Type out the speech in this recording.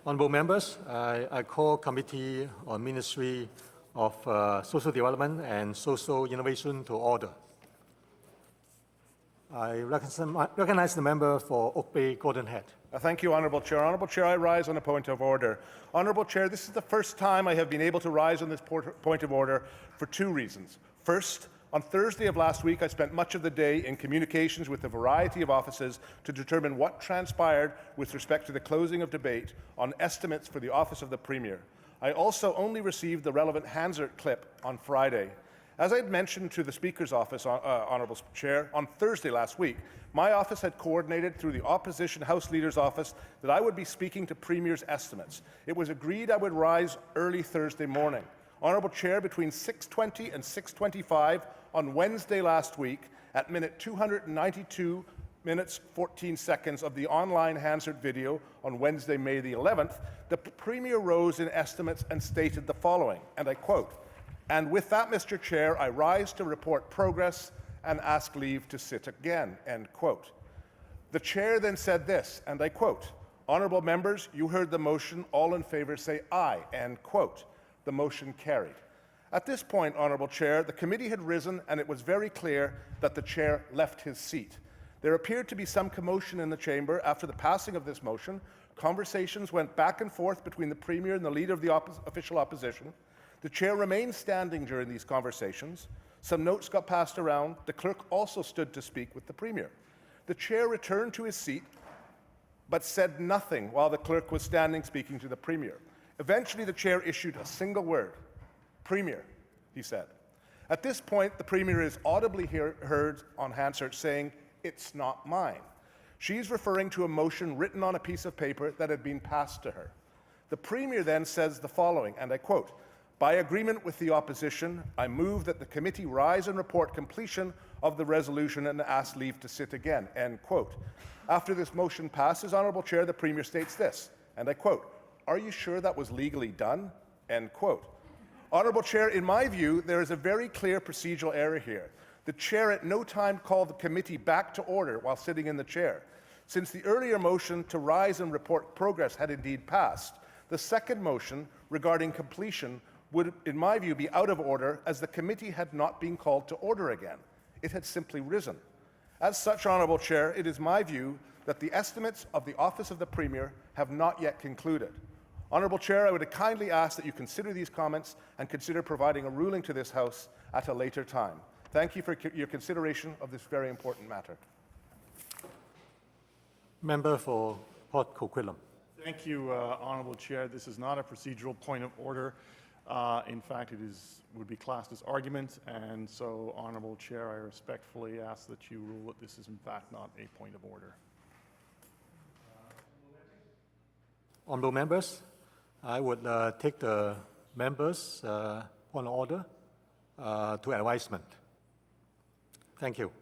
Honourable members, I call Committee on Ministry of Social Development and Social Innovation to order. I recognize the member for Oak Bay Golden Head. Thank you, Honourable Chair. Honourable Chair, I rise on a point of order. Honourable Chair, this is the first time I have been able to rise on this point of order for two reasons. First, on Thursday of last week, I spent much of the day in communications with a variety of offices to determine what transpired with respect to the closing of debate on estimates for the Office of the Premier. I also only received the relevant Hansard clip on Friday. As I had mentioned to the Speaker's office, Honourable Chair, on Thursday last week, my office had coordinated through the Opposition House Leader's office that I would be speaking to Premier's estimates. It was agreed I would rise early Thursday morning. Honourable Chair, between 6:20 and 6:25 on Wednesday last week, at minute 292 minutes 14 seconds of the online Hansard video on Wednesday, May the 11th, the Premier rose in estimates and stated the following, and I quote, "And with that, Mr. Chair, I rise to report progress and ask leave to sit again," end quote. The Chair then said this, and I quote, "Honourable members, you heard the motion. All in favour say aye," end quote. The motion carried. At this point, Honourable Chair, the committee had risen and it was very clear that the Chair left his seat. There appeared to be some commotion in the chamber after the passing of this motion. Conversations went back and forth between the Premier and the Leader of the official opposition. The Chair remained standing during these conversations. Some notes got passed around. The clerk also stood to speak with the Premier. The Chair returned to his seat but said nothing while the clerk was standing speaking to the Premier. Eventually, the Chair issued a single word. "Premier," he said. At this point, the Premier is audibly heard on Hansard saying, "It's not mine." She's referring to a motion written on a piece of paper that had been passed to her. The Premier then says the following, and I quote, "By agreement with the opposition, I move that the committee rise and report completion of the resolution and ask leave to sit again," end quote. After this motion passes, Honourable Chair, the Premier states this, and I quote, "Are you sure that was legally done?" end quote. Honourable Chair, in my view, there is a very clear procedural error here. The Chair at no time called the committee back to order while sitting in the chair. Since the earlier motion to rise and report progress had indeed passed, the second motion regarding completion would, in my view, be out of order as the committee had not been called to order again. It had simply risen. As such, Honourable Chair, it is my view that the estimates of the Office of the Premier have not yet concluded. Honourable Chair, I would kindly ask that you consider these comments and consider providing a ruling to this House at a later time. Thank you for your consideration of this very important matter. Member for Port Coquitlam. Thank you, Honourable Chair. This is not a procedural point of order. In fact, it would be classed as argument, and so, Honourable Chair, I respectfully ask that you rule that this is in fact not a point of order. Honourable members, I would take the members' point of order to advisement. Thank you.